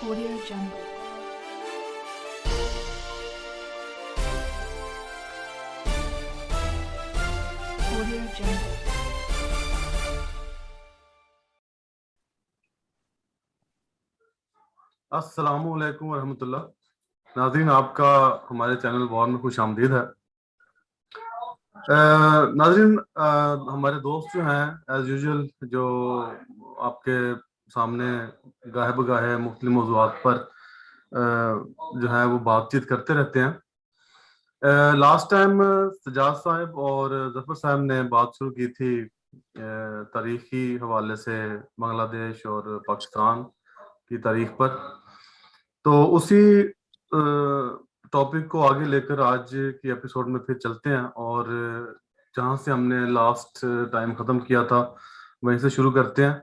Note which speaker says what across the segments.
Speaker 1: Audio Jungle. Audio Jungle.
Speaker 2: السلام علیکم ورحمۃ اللہ. ناظرین, آپ کا ہمارے چینل وار میں خوش آمدید ہے. ناظرین, ہمارے دوست جو ہیں ایز یوزول جو آپ کے سامنے گاہے بگاہے مختلف موضوعات پر جو ہے وہ بات چیت کرتے رہتے ہیں. لاسٹ ٹائم سجاد صاحب اور ظفر صاحب نے بات شروع کی تھی تاریخی حوالے سے بنگلہ دیش اور پاکستان کی تاریخ پر. تو اسی ٹاپک کو آگے لے کر آج کی ایپیسوڈ میں پھر چلتے ہیں اور جہاں سے ہم نے لاسٹ ٹائم ختم کیا تھا وہیں سے شروع کرتے ہیں.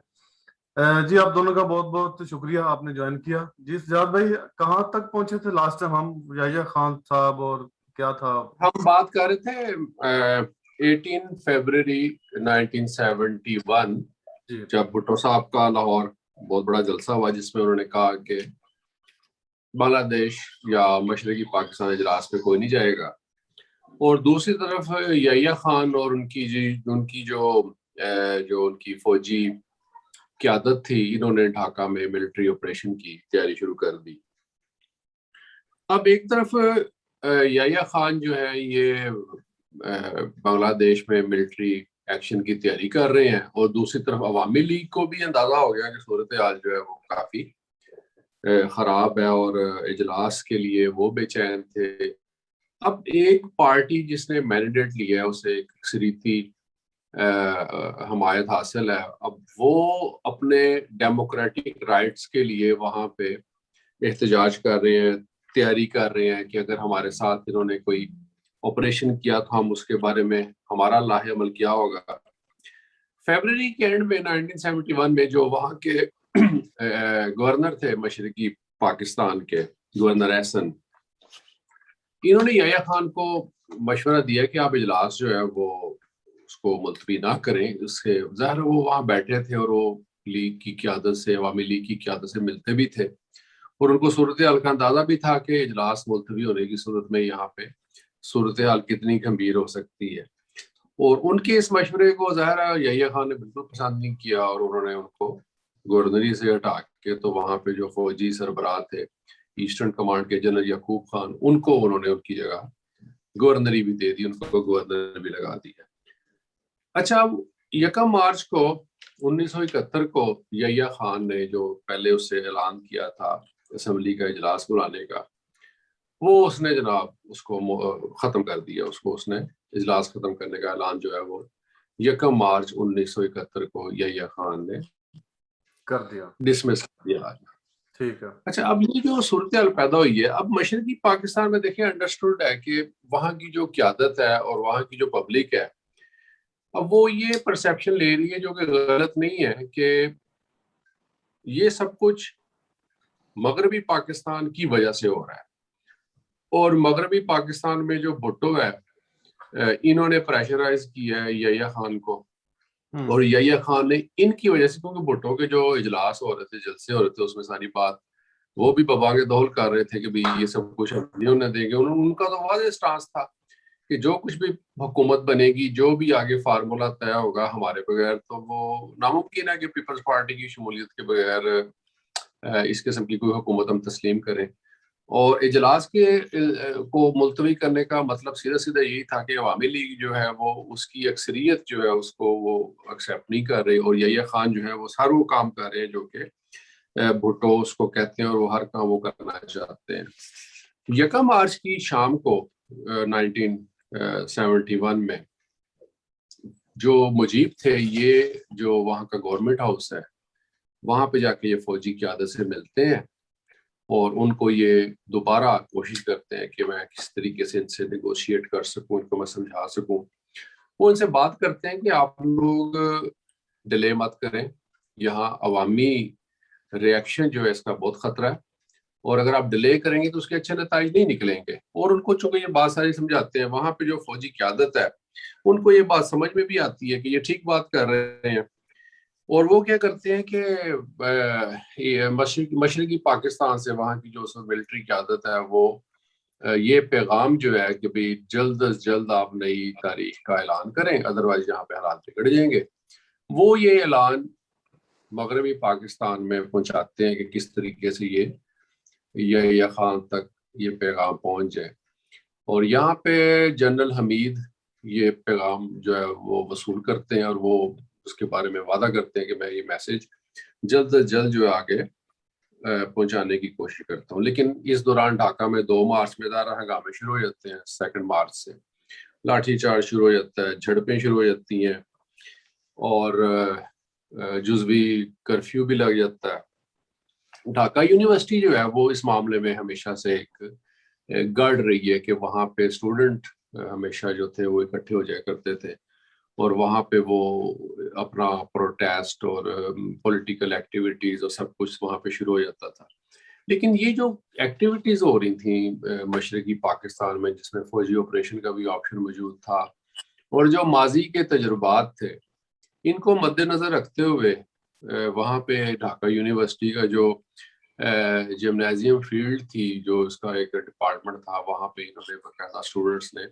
Speaker 2: جی, آپ دونوں کا بہت بہت شکریہ, آپ نے جوائن کیا. جی سجاد بھائی, کہاں تک پہنچے تھے لاسٹ ٹائم ہم؟ یحییٰ خان صاحب اور کیا تھا
Speaker 3: ہم بات کر رہے تھے 18 فروری 1971
Speaker 2: جی
Speaker 3: جب بھٹو صاحب کا لاہور بہت بڑا جلسہ ہوا جس میں انہوں نے کہا کہ بنگلہ دیش یا مشرقی پاکستان اجلاس پہ کوئی نہیں جائے گا. اور دوسری طرف یحییٰ خان اور ان کی جو ان کی فوجی قیادت تھی, انہوں نے ڈھاکہ میں ملٹری آپریشن کی تیاری شروع کر دی. اب ایک طرف یحییٰ خان جو ہے یہ بنگلہ دیش میں ملٹری ایکشن کی تیاری کر رہے ہیں, اور دوسری طرف عوامی لیگ کو بھی اندازہ ہو گیا کہ صورتحال جو ہے وہ کافی خراب ہے اور اجلاس کے لیے وہ بے چین تھے. اب ایک پارٹی جس نے مینڈیٹ لیا ہے اسے ایک اکثریتی حمایت حاصل ہے, اب وہ اپنے ڈیموکریٹک رائٹس کے لیے وہاں پہ احتجاج کر رہے ہیں, تیاری کر رہے ہیں کہ اگر ہمارے ساتھ انہوں نے کوئی آپریشن کیا تو ہم اس کے بارے میں ہمارا لاہ عمل کیا ہوگا. فیبرری کے اینڈ میں 1971 میں جو وہاں کے گورنر تھے مشرقی پاکستان کے, گورنر احسن, انہوں نے یحییٰ خان کو مشورہ دیا کہ آپ اجلاس جو ہے وہ اس کو ملتوی نہ کریں. اس کے ظاہر وہ وہاں بیٹھے تھے اور وہ لیگ کی قیادت سے, عوامی لیگ کی قیادت سے ملتے بھی تھے, اور ان کو صورتحال کا اندازہ بھی تھا کہ اجلاس ملتوی ہونے کی صورت میں یہاں پہ صورتحال کتنی گمبھیر ہو سکتی ہے. اور ان کے اس مشورے کو ظاہر یحییٰ خان نے بالکل پسند نہیں کیا, اور انہوں نے ان کو گورنری سے ہٹا کے تو وہاں پہ جو فوجی سربراہ تھے ایسٹرن کمانڈ کے جنرل یعقوب خان, ان کو انہوں نے ان کی جگہ گورنری بھی دے دی, ان کو گورنر بھی لگا دیا. اچھا, اب 1 مارچ کو 1971 کو یحییٰ خان نے جو پہلے اس سے اعلان کیا تھا اسمبلی کا اجلاس بلانے کا, وہ اس نے جناب اس کو ختم کر دیا. اس نے اجلاس ختم کرنے کا اعلان جو ہے وہ 1 مارچ 1971 کو یحییٰ خان نے
Speaker 2: کر دیا,
Speaker 3: ڈسمس کر دیا.
Speaker 2: ٹھیک ہے.
Speaker 3: اچھا, اب یہ جو صورتحال پیدا ہوئی ہے, اب مشرقی پاکستان میں دیکھیں انڈرسٹوڈ ہے کہ وہاں کی جو قیادت ہے اور وہاں کی جو پبلک ہے, اب وہ یہ پرسیپشن لے رہی ہے جو کہ غلط نہیں ہے کہ یہ سب کچھ مغربی پاکستان کی وجہ سے ہو رہا ہے, اور مغربی پاکستان میں جو بھٹو ہے انہوں نے پریشرائز کیا ہے یحییٰ خان کو, اور یحییٰ خان نے ان کی وجہ سے, کیونکہ بھٹو کے جو اجلاس ہو رہے تھے, جلسے ہو رہے تھے, اس میں ساری بات وہ بھی ببانگ دول کر رہے تھے کہ بھی یہ سب کچھ ہم نہیں ہونے دیں گے. ان کا تو واضح سٹانس تھا کہ جو کچھ بھی حکومت بنے گی, جو بھی آگے فارمولا طے ہوگا ہمارے بغیر, تو وہ ناممکن ہے کہ پیپلز پارٹی کی شمولیت کے بغیر اس قسم کی کوئی حکومت ہم تسلیم کریں. اور اجلاس کو ملتوی کرنے کا مطلب سیدھا سیدھا یہی تھا کہ عوامی لیگ جو ہے وہ اس کی اکثریت جو ہے اس کو وہ ایکسیپٹ نہیں کر رہی, اور یحییٰ خان جو ہے وہ سارے وہ کام کر رہے ہیں جو کہ بھٹو اس کو کہتے ہیں, اور وہ ہر کام وہ کرنا چاہتے ہیں. 1 مارچ کی شام کو 1971 میں جو مجیب تھے, یہ جو وہاں کا گورنمنٹ ہاؤس ہے, وہاں پہ جا کے یہ فوجی قیادت سے ملتے ہیں, اور ان کو یہ دوبارہ کوشش کرتے ہیں کہ میں کس طریقے سے ان سے نیگوشیٹ کر سکوں, ان کو میں سمجھا سکوں. وہ ان سے بات کرتے ہیں کہ آپ لوگ ڈیلے مت کریں, یہاں عوامی ریئیکشن جو ہے اس کا بہت خطرہ ہے, اور اگر آپ ڈیلے کریں گے تو اس کے اچھے نتائج نہیں نکلیں گے. اور ان کو چونکہ یہ بات ساری سمجھاتے ہیں, وہاں پہ جو فوجی قیادت ہے ان کو یہ بات سمجھ میں بھی آتی ہے کہ یہ ٹھیک بات کر رہے ہیں. اور وہ کیا کرتے ہیں کہ مشرقی پاکستان سے وہاں کی جو ملٹری قیادت ہے وہ یہ پیغام جو ہے کہ بھئی جلد از جلد آپ نئی تاریخ کا اعلان کریں، ادروائز یہاں پہ حالات بگڑ جائیں گے. وہ یہ اعلان مغربی پاکستان میں پہنچاتے ہیں کہ کس طریقے سے یہ خان تک یہ پیغام پہنچ جائے. اور یہاں پہ جنرل حمید یہ پیغام جو ہے وہ وصول کرتے ہیں اور وہ اس کے بارے میں وعدہ کرتے ہیں کہ میں یہ میسج جلد از جلد جو ہے آگے پہنچانے کی کوشش کرتا ہوں. لیکن اس دوران ڈھاکہ میں 2 مارچ میں دارہ ہنگامے شروع ہو جاتے ہیں. 2 مارچ سے لاٹھی چارج شروع ہو جاتا ہے، جھڑپیں شروع ہو جاتی ہیں اور جزوی کرفیو بھی لگ جاتا ہے. ڈھاکہ یونیورسٹی جو ہے وہ اس معاملے میں ہمیشہ سے ایک گڑ رہی ہے کہ وہاں پہ اسٹوڈنٹ ہمیشہ جو تھے وہ اکٹھے ہو جایا کرتے تھے اور وہاں پہ وہ اپنا پروٹیسٹ اور پولیٹیکل ایکٹیویٹیز اور سب کچھ وہاں پہ شروع ہو جاتا تھا. لیکن یہ جو ایکٹیویٹیز ہو رہی تھیں مشرقی پاکستان میں جس میں فوجی آپریشن کا بھی آپشن موجود تھا اور جو ماضی کے تجربات تھے ان کو مد نظر رکھتے ہوئے وہاں پہ ڈھاکہ یونیورسٹی کا جو جمنازیم فیلڈ تھی جو اس کا ایک ڈپارٹمنٹ تھا وہاں پہ انہوں نے باقاعدہ اسٹوڈنٹس نے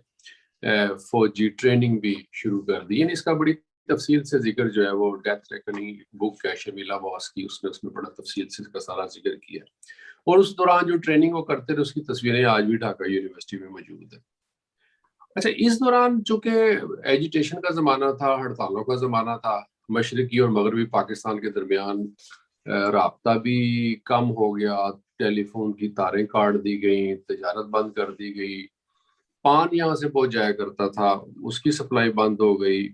Speaker 3: فوجی ٹریننگ بھی شروع کر دی. یعنی اس کا بڑی تفصیل سے ذکر جو ہے وہ ڈیتھ ریکننگ بک ہے شمیلہ باس کی، اس میں بڑا تفصیل سے اس کا سارا ذکر کیا. اور اس دوران جو ٹریننگ وہ کرتے تھے اس کی تصویریں آج بھی ڈھاکہ یونیورسٹی میں موجود ہیں. اچھا، اس دوران چونکہ ایجیٹیشن کا زمانہ تھا، ہڑتالوں کا زمانہ تھا، مشرقی اور مغربی پاکستان کے درمیان رابطہ بھی کم ہو گیا، ٹیلی فون کی تاریں کاٹ دی گئیں، تجارت بند کر دی گئی، پان یہاں سے بہت جایا کرتا تھا اس کی سپلائی بند ہو گئی،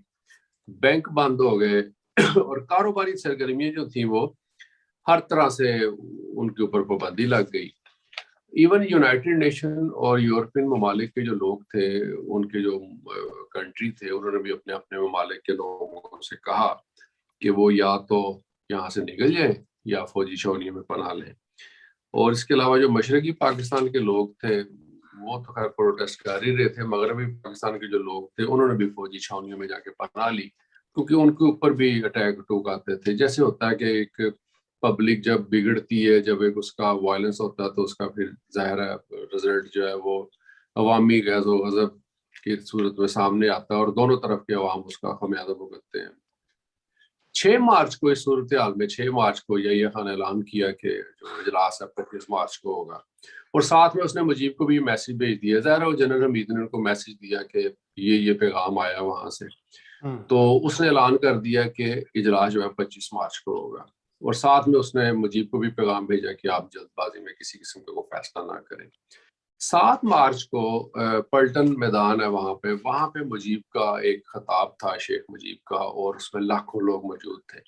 Speaker 3: بینک بند ہو گئے اور کاروباری سرگرمیاں جو تھیں وہ ہر طرح سے ان کے اوپر پابندی لگ گئی. ایون یونائٹڈ نیشن اور یورپین ممالک کے جو لوگ تھے ان کے جو کنٹری تھے انہوں نے بھی اپنے اپنے ممالک کے لوگوں سے کہا کہ وہ یا تو یہاں سے نکل جائیں یا فوجی چھاونیوں میں پناہ لیں. اور اس کے علاوہ جو مشرقی پاکستان کے لوگ تھے وہ تو خیر پروٹیسٹ کر ہی رہے تھے، مغربی پاکستان کے جو لوگ تھے انہوں نے بھی فوجی چھاونیوں میں جا کے پناہ لی کیونکہ ان کے اوپر بھی اٹیک ٹوک آتے تھے. جیسے ہوتا ہے کہ ایک پبلک جب بگڑتی ہے، جب ایک اس کا وائلنس ہوتا ہے تو اس کا پھر ظاہر ہے رزلٹ جو ہے وہ عوامی غیظ و غضب کی صورت میں سامنے آتا ہے اور دونوں طرف کے عوام اس کا خمیازہ بھگتتے ہیں. 6 مارچ کو اس صورتحال میں 6 مارچ کو یحییٰ خان اعلان کیا کہ جو اجلاس ہے 25 مارچ کو ہوگا اور ساتھ میں اس نے مجیب کو بھی میسج بھیج دیا. ظاہر ہے جنرل حمید نے ان کو میسج دیا کہ یہ پیغام آیا وہاں سے، تو اس نے اعلان کر دیا کہ اجلاس جو ہے 25 مارچ کو ہوگا اور ساتھ میں اس نے مجیب کو بھی پیغام بھیجا کہ آپ جلد بازی میں کسی قسم کا کوئی فیصلہ نہ کریں. 7 مارچ کو پلٹن میدان ہے وہاں پہ مجیب کا ایک خطاب تھا، شیخ مجیب کا، اور اس میں لاکھوں لوگ موجود تھے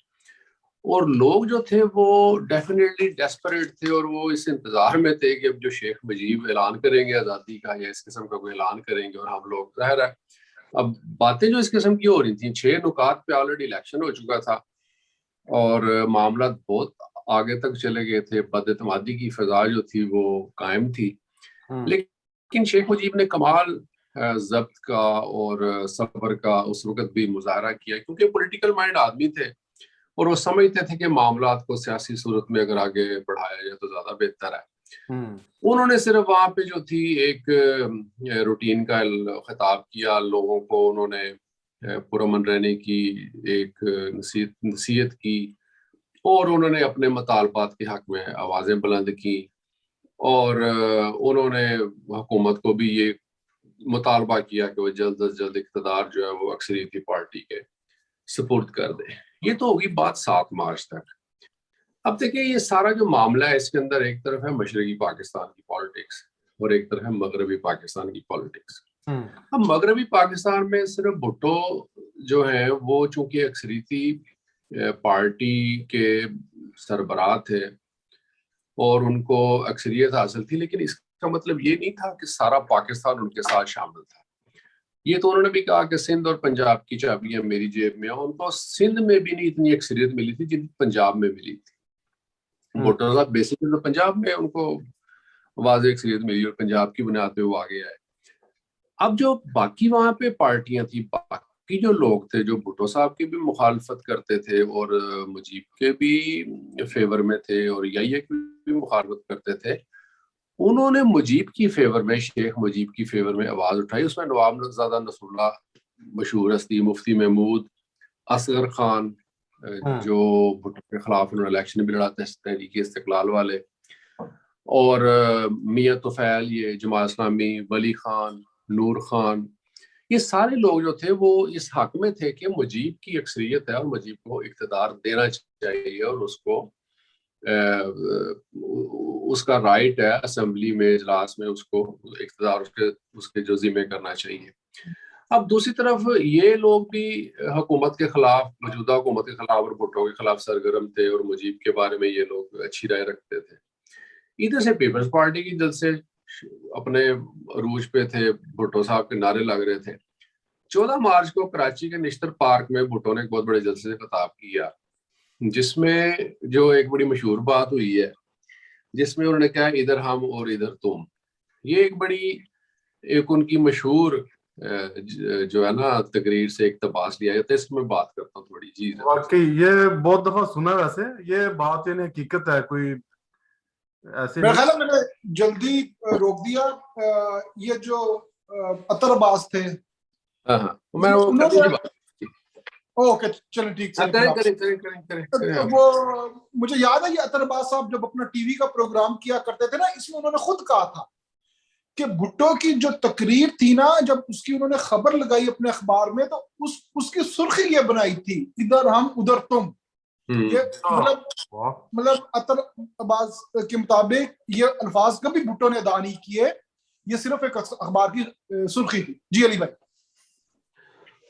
Speaker 3: اور لوگ جو تھے وہ ڈیفینیٹلی ڈیسپریٹ تھے اور وہ اس انتظار میں تھے کہ اب جو شیخ مجیب اعلان کریں گے آزادی کا یا اس قسم کا کوئی اعلان کریں گے اور ہم لوگ ظاہر ہے اب باتیں جو اس قسم کی ہو رہی تھیں 6 نکات پہ آلریڈی الیکشن ہو چکا تھا اور معاملات بہت آگے تک چلے گئے تھے، بد اعتمادی کی فضا جو تھی وہ قائم تھی. لیکن شیخ مجیب نے کمال ضبط کا اور صبر کا اس وقت بھی مظاہرہ کیا کیونکہ پولیٹیکل مائنڈ آدمی تھے اور وہ سمجھتے تھے کہ معاملات کو سیاسی صورت میں اگر آگے بڑھایا جائے تو زیادہ بہتر ہے. انہوں نے صرف وہاں پہ جو تھی ایک روٹین کا خطاب کیا لوگوں کو، انہوں نے پرامن رہنے کی ایک نصیحت کی اور انہوں نے اپنے مطالبات کے حق میں آوازیں بلند کی اور انہوں نے حکومت کو بھی یہ مطالبہ کیا کہ وہ جلد از جلد اقتدار جو ہے وہ اکثریتی پارٹی کے سپرد کر دے. یہ تو ہوگی بات 7 مارچ تک. اب دیکھیں یہ سارا جو معاملہ ہے اس کے اندر ایک طرف ہے مشرقی پاکستان کی پالیٹکس اور ایک طرف ہے مغربی پاکستان کی پالیٹکس. اب مغربی پاکستان میں صرف بھٹو جو ہیں وہ چونکہ اکثریتی پارٹی کے سربراہ تھے اور ان کو اکثریت حاصل تھی، لیکن اس کا مطلب یہ نہیں تھا کہ سارا پاکستان ان کے ساتھ شامل تھا. یہ تو انہوں نے بھی کہا کہ سندھ اور پنجاب کی چابیاں میری جیب میں ہیں. ان کو سندھ میں بھی نہیں اتنی اکثریت ملی تھی جتنی پنجاب میں ملی تھی. بھٹو صاحب بیسیکلی پنجاب میں ان کو واضح اکثریت ملی اور پنجاب کی بنیاد پہ وہ آگے آئے. اب جو باقی وہاں پہ پارٹیاں تھیں، باقی باقی جو لوگ تھے جو بھٹو صاحب کی بھی مخالفت کرتے تھے اور مجیب کے بھی فیور میں تھے اور یحییٰ کی بھی مخالفت کرتے تھے، انہوں نے مجیب کی فیور میں، شیخ مجیب کی فیور میں آواز اٹھائی. اس میں نواب زادہ نصر اللہ مشہور ہستی، مفتی محمود، اصغر خان جو بھٹو کے خلاف انہوں نے الیکشن بھی لڑا تھا تحریک استقلال والے، اور میاں طفیل، یہ جماعت اسلامی، ولی خان، نور خان، یہ سارے لوگ جو تھے وہ اس حق میں تھے کہ مجیب کی اکثریت ہے اور مجیب کو اقتدار دینا چاہیے اور اس کو اس کا رائٹ ہے اسمبلی میں، اجلاس میں اس کو اقتدار اس کے جو ذمہ کرنا چاہیے. اب دوسری طرف یہ لوگ بھی حکومت کے خلاف، موجودہ حکومت کے خلاف اور بھٹو کے خلاف سرگرم تھے اور مجیب کے بارے میں یہ لوگ اچھی رائے رکھتے تھے. ادھر سے پیپلز پارٹی کی جلسے اپنے عروج پہ تھے، بھٹو صاحب کے نعرے لگ رہے تھے. 14 مارچ کو کراچی کے نشتر پارک میں بھٹو نے ایک بہت بڑے جلسے سے خطاب کیا، جس میں جو ایک بڑی مشہور بات ہوئی ہے، جس میں انہوں نے کہا ادھر ہم اور ادھر تم. یہ ایک بڑی ان کی مشہور جو ہے نا تقریر سے اقتباس لیا جاتا ہے. اس میں بات کرتا ہوں تھوڑی جی.
Speaker 2: واقعی یہ بہت دفعہ سنا، ویسے یہ بات یعنی حقیقت ہے، کوئی ایسے
Speaker 4: میرا خیال ہے میں نے جلدی روک دیا. یہ جو اطہر عباس تھے،
Speaker 3: میں
Speaker 4: اوکے چلیں ٹھیک سے. وہ مجھے یاد ہے یہ اطہر عباس صاحب جب اپنا ٹی وی کا پروگرام کیا کرتے تھے نا، اس میں انہوں نے خود کہا تھا کہ بھٹو کی جو تقریر تھی نا، جب اس کی انہوں نے خبر لگائی اپنے اخبار میں تو اس کی سرخی یہ بنائی تھی ادھر ہم ادھر تم. مطلب اطہر عباس کے مطابق یہ الفاظ کبھی بھٹو نے ادا نہیں کیے، یہ صرف ایک اخبار کی سرخی تھی. جی علی بھائی.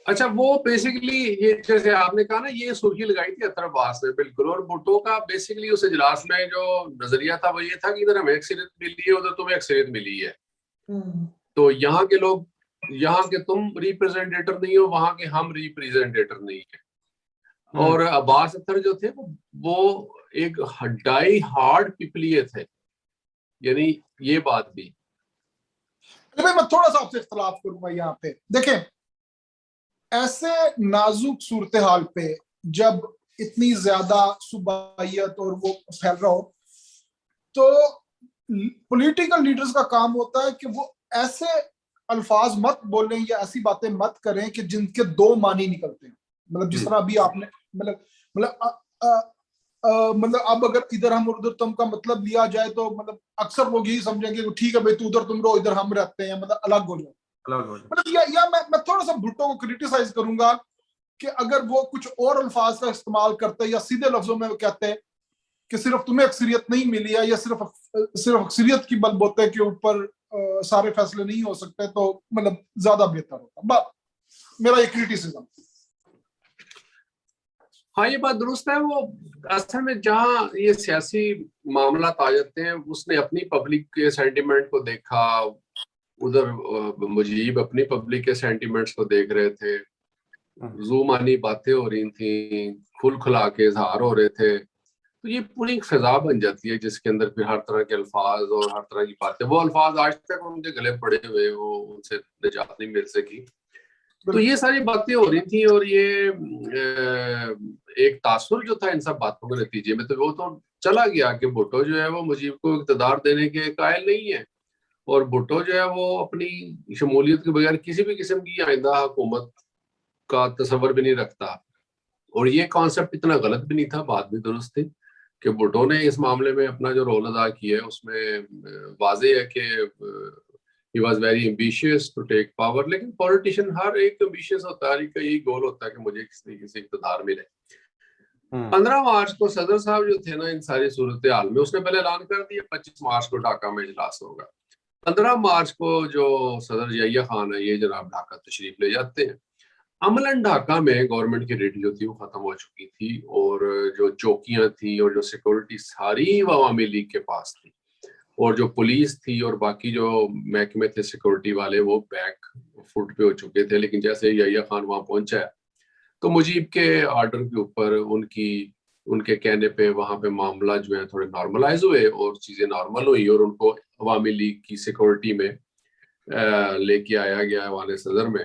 Speaker 3: اچھا، وہ بیسیکلی یہ جیسے آپ نے کہا نا، یہ سرخی لگائی تھی اطہر عباس نے بالکل. اور بھٹو کا بیسیکلی اس اجلاس میں جو نظریہ تھا وہ یہ تھا کہ ادھر ہمیں اکثریت ملی ہے، ادھر تمہیں اکثریت ملی ہے، تو یہاں کے لوگ، یہاں کے تم ریپرزینٹیٹر نہیں ہو، وہاں کے ہم ریپرزینٹیٹر نہیں ہیں. اور عباس اطہر جو تھے وہ ایک ڈائی ہارڈ پیپلیے تھے، یعنی یہ بات بھی.
Speaker 4: میں تھوڑا سا آپ سے اختلاف کروں گا یہاں پہ. دیکھیں، ایسے نازک صورتحال پہ جب اتنی زیادہ صوبائیت اور وہ پھیل رہا ہو، تو پولیٹیکل لیڈرز کا کام ہوتا ہے کہ وہ ایسے الفاظ مت بولیں یا ایسی باتیں مت کریں کہ جن کے دو معنی نکلتے ہیں. مطلب جس طرح ابھی آپ نے مطلب اب اگر ادھر ہم ادھر تم کا مطلب لیا جائے تو مطلب اکثر لوگ یہی سمجھیں گے کہ ٹھیک ہے بھائی تو ادھر تم رہو، ادھر ہم رہتے ہیں، مطلب الگ ہو جائے. مطلب یا میں تھوڑا سا بھٹو کو کرٹیسائز کروں گا کہ اگر وہ کچھ اور الفاظ کا استعمال کرتے یا سیدھے لفظوں میں وہ کہتے کہ صرف تمہیں اکثریت نہیں ملی ہے یا صرف اکثریت کی بل بوتے کے اوپر سارے فیصلے نہیں ہو سکتے، تو مطلب زیادہ بہتر ہوتا. میرا یہ کرٹیسزم.
Speaker 3: ہاں، یہ بات درست ہے. وہ اصل میں جہاں یہ سیاسی معاملات آ جاتے ہیں، اس نے اپنی پبلک کے سینٹیمنٹ کو دیکھا، ادھر مجیب اپنی پبلک کے سینٹیمنٹس کو دیکھ رہے تھے، زومانی باتیں ہو رہی تھیں، کھل کھلا کے اظہار ہو رہے تھے، تو یہ پوری فضا بن جاتی ہے جس کے اندر پھر ہر طرح کے الفاظ اور ہر طرح کی باتیں، وہ الفاظ آج تک ان کے گلے پڑے ہوئے، وہ ان سے نجات نہیں مل سکی. تو یہ ساری باتیں ہو رہی تھیں اور یہ ایک تاثر جو تھا ان سب باتوں کے نتیجے میں، تو وہ تو چلا گیا کہ بھٹو جو ہے وہ مجیب کو اقتدار دینے کے قائل نہیں ہے، اور بھٹو جو ہے وہ اپنی شمولیت کے بغیر کسی بھی قسم کی آئندہ حکومت کا تصور بھی نہیں رکھتا. اور یہ کانسیپٹ اتنا غلط بھی نہیں تھا، بات بھی درست تھی کہ بھٹو نے اس معاملے میں اپنا جو رول ادا کیا ہے اس میں واضح ہے کہ he was very ambitious to take power. لیکن پولیٹیشین ہر ایک ambitious ہوتا ہے، ہر ایک کا یہی گول ہوتا ہے کہ مجھے کس طریقے سے اقتدار ملے. 15 مارچ کو صدر صاحب جو تھے نا ان ساری صورتحال میں، اس نے پہلے اعلان کر دیا 25 مارچ کو ڈھاکہ میں اجلاس ہوگا. 15 مارچ کو جو صدر یحییٰ خان ہے یہ جناب ڈھاکہ تشریف لے جاتے ہیں. عملاً ڈھاکہ میں گورنمنٹ کی ریڈ جو تھی وہ ختم ہو چکی تھی، اور جو چوکیاں تھیں اور جو سیکورٹی ساری عوامی لیگ کے پاس تھی، اور جو پولیس تھی اور باقی جو محکمے تھے سیکورٹی والے وہ بیک فٹ پہ ہو چکے تھے. لیکن جیسے یحییٰ خان وہاں پہنچا ہے تو مجیب کے آرڈر کے اوپر ان کے کہنے پہ وہاں پہ معاملہ جو ہے تھوڑے نارملائز ہوئے اور چیزیں نارمل ہوئی، اور ان کو عوامی لیگ کی سیکورٹی میں لے کے آیا گیا ایوان صدر میں.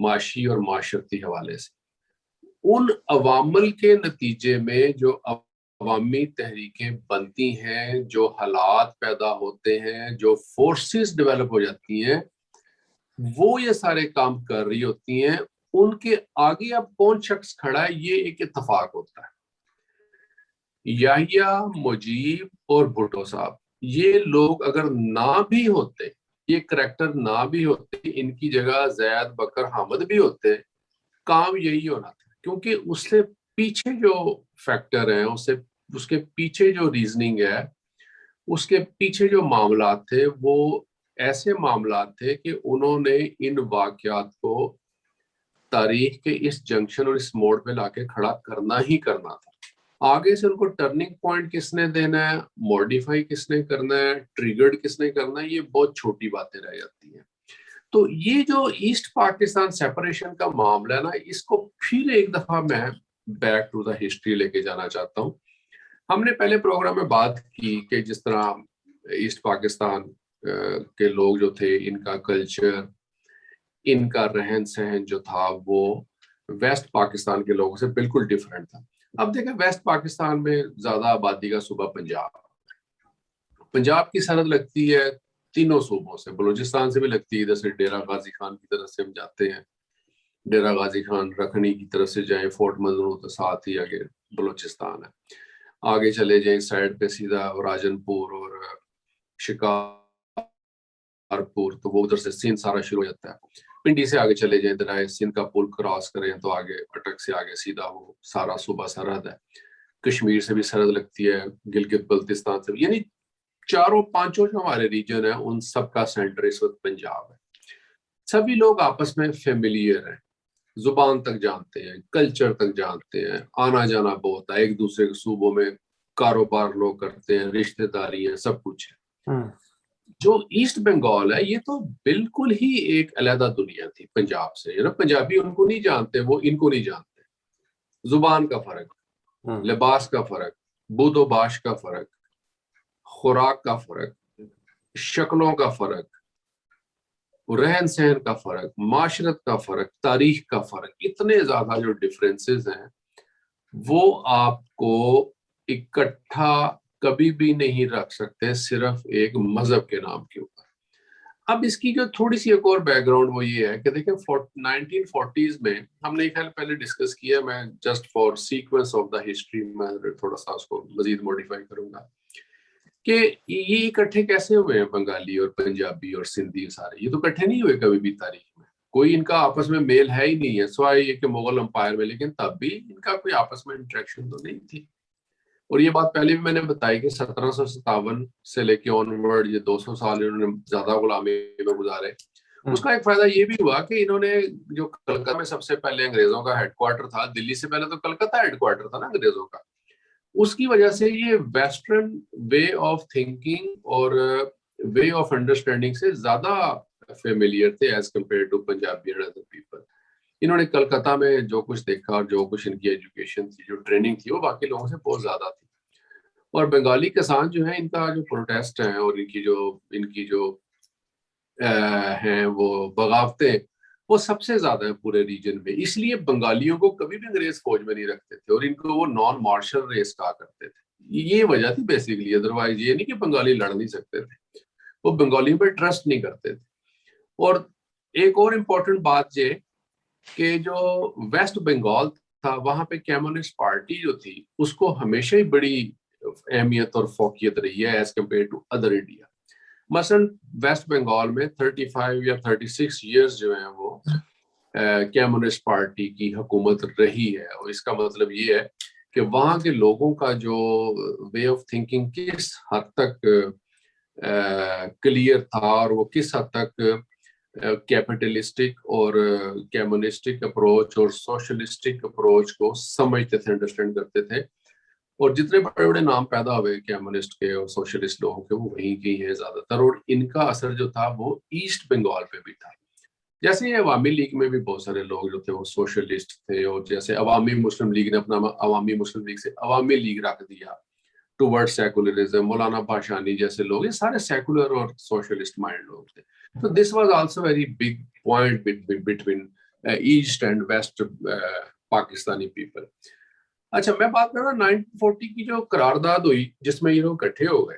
Speaker 3: معاشی اور معاشرتی حوالے سے. ان عوامل کے نتیجے میں جو عوامی تحریکیں بنتی ہیں, جو حالات پیدا ہوتے ہیں, جو فورسز ڈیولپ ہو جاتی ہیں, وہ یہ سارے کام کر رہی ہوتی ہیں. ان کے آگے اب کون شخص کھڑا ہے, یہ ایک اتفاق ہوتا ہے. یحییٰ, مجیب اور بھٹو صاحب, یہ لوگ اگر نہ بھی ہوتے, یہ کریکٹر نہ بھی ہوتے, ان کی جگہ زید بکر حامد بھی ہوتے, کام یہی ہونا تھا. کیونکہ اس سے پیچھے جو فیکٹر ہیں, اس کے پیچھے جو ریزننگ ہے, اس کے پیچھے جو معاملات تھے, وہ ایسے معاملات تھے کہ انہوں نے ان واقعات کو تاریخ کے اس جنکشن اور اس موڑ پہ لا کے کھڑا کرنا ہی کرنا تھا. آگے سے ان کو ٹرننگ پوائنٹ کس نے دینا ہے, موڈیفائی کس نے کرنا ہے, ٹریگرڈ کس نے کرنا ہے, یہ بہت چھوٹی باتیں رہ جاتی ہیں. تو یہ جو ایسٹ پاکستان سیپریشن کا معاملہ ہے نا, اس کو پھر ایک دفعہ میں بیک ٹو دا ہسٹری لے کے جانا چاہتا ہوں. ہم نے پہلے پروگرام میں بات کی کہ جس طرح ایسٹ پاکستان کے لوگ جو تھے, ان کا کلچر, ان کا رہن سہن جو تھا وہ ویسٹ پاکستان کے لوگوں سے بالکل ڈیفرنٹ تھا. اب دیکھیں, ویسٹ پاکستان میں زیادہ آبادی کا صوبہ پنجاب کی سرحد لگتی ہے تینوں صوبوں سے, بلوچستان سے بھی لگتی ہے, ادھر سے ڈیرہ غازی خان کی طرف سے ہم جاتے ہیں, ڈیرہ غازی خان رکھنی کی طرف سے جائیں, فورٹ منظور تو ساتھ ہی آگے بلوچستان ہے. آگے چلے جائیں سائڈ پہ سیدھا راجن پور اور شکارپور, تو وہ ادھر سے سندھ سارا شروع ہو جاتا ہے. پنڈی سے آگے چلے جائیں, درائے سندھ کا پل کراس کریں تو آگے اٹک سے آگے سیدھا وہ سارا صوبہ سرحد ہے. کشمیر سے بھی سرحد لگتی ہے, گلگت بلتستان سے بھی, یعنی چاروں پانچوں جو ہمارے ریجن ہیں ان سب کا سینٹر اس وقت پنجاب ہے. سبھی لوگ آپس میں فیملیئر ہیں, زبان تک جانتے ہیں, کلچر تک جانتے ہیں, آنا جانا بہت ہے, ایک دوسرے کے صوبوں میں کاروبار لوگ کرتے ہیں, رشتہ داری ہے, سب کچھ ہے. جو ایسٹ بنگال ہے یہ تو بالکل ہی ایک علیحدہ دنیا تھی پنجاب سے. پنجابی ان کو نہیں جانتے, وہ ان کو نہیں جانتے. زبان کا فرق, لباس کا فرق, بود و باش کا فرق, خوراک کا فرق, شکلوں کا فرق, رہن سہن کا فرق, معاشرت کا فرق, تاریخ کا فرق, اتنے زیادہ جو ڈفرینسز ہیں وہ آپ کو اکٹھا کبھی بھی نہیں رکھ سکتے صرف ایک مذہب کے نام کے اوپر. اب اس کی جو تھوڑی سی ایک اور بیک گراؤنڈ وہ یہ ہے کہ دیکھیں 1940s میں ہم نے خیال پہلے ڈسکس کیا, میں just for sequence of the history میں تھوڑا سا اس کو مزید موڈیفائی کروں گا کہ یہ اکٹھے کیسے ہوئے ہیں بنگالی اور پنجابی اور سندھی سارے. یہ تو اکٹھے نہیں ہوئے کبھی بھی تاریخ میں, کوئی ان کا آپس میں میل ہے ہی نہیں ہے سوائے یہ کہ مغل امپائر میں, لیکن تب بھی ان کا کوئی آپس میں انٹریکشن تو نہیں تھی. اور یہ بات پہلے بھی میں نے بتائی کہ 1757 سے لے کے آنورڈ یہ 200 سال انہوں نے زیادہ غلامی میں گزارے. اس کا ایک فائدہ یہ بھی ہوا کہ انہوں نے جو کلکتہ میں سب سے پہلے انگریزوں کا ہیڈ کوارٹر تھا, دلی سے پہلے تو کلکتہ ہیڈ کوارٹر تھا نا انگریزوں کا, اس کی وجہ سے یہ ویسٹرن وے آف تھنکنگ اور وے آف انڈرسٹینڈنگ سے زیادہ فیملیئر تھے as compared to Punjabi and other people. انہوں نے کلکتہ میں جو کچھ دیکھا اور جو کچھ ان کی ایجوکیشن تھی, جو ٹریننگ تھی, وہ باقی لوگوں سے بہت زیادہ تھی. اور بنگالی کسان جو ہیں, ان کا جو پروٹیسٹ ہیں اور ان کی جو ہیں وہ بغاوتیں, وہ سب سے زیادہ ہیں پورے ریجن میں. اس لیے بنگالیوں کو کبھی بھی انگریز فوج میں نہیں رکھتے تھے اور ان کو وہ نان مارشل ریس کہا کرتے تھے. یہ وجہ تھی بیسیکلی, ادروائز یہ نہیں کہ بنگالی لڑ نہیں سکتے تھے, وہ بنگالیوں پہ ٹرسٹ نہیں کرتے تھے. اور ایک اور امپورٹنٹ بات یہ کہ جو ویسٹ بنگال تھا وہاں پہ کمیونسٹ پارٹی جو تھی اس کو ہمیشہ ہی بڑی اہمیت اور فوقیت رہی ہے as compared to other India. مثلاً ویسٹ بنگال میں 35 یا 36 ایئرز جو ہیں وہ کمیونسٹ پارٹی کی حکومت رہی ہے. اور اس کا مطلب یہ ہے کہ وہاں کے لوگوں کا جو وے آف تھنکنگ کس حد تک کلیئر تھا اور وہ کس حد تک کیپٹلسٹک اور کمیونسٹک اپروچ اور سوشلسٹک اپروچ کو سمجھتے تھے, انڈرسٹینڈ کرتے تھے. اور جتنے بڑے بڑے نام پیدا ہوئے کمیونسٹ کے اور سوشلسٹ لوگوں کے, وہ وہیں کے ہیں زیادہ تر. اور ان کا اثر جو تھا وہ ایسٹ بنگال پہ بھی تھا. جیسے عوامی لیگ میں بھی بہت سارے لوگ جو تھے وہ سوشلسٹ تھے, اور جیسے عوامی مسلم لیگ نے اپنا عوامی مسلم لیگ سے عوامی لیگ رکھ دیا ٹوورڈ سیکولرزم. مولانا باشانی جیسے لوگ, یہ سارے سیکولر اور سوشلسٹ مائنڈ لوگ تھے. So this was also very big point between east and west Pakistani people. اچھا میں بات کر رہا 1940 کی جو قرارداد ہوئی جس میں یہ لوگ اکٹھے ہو گئے,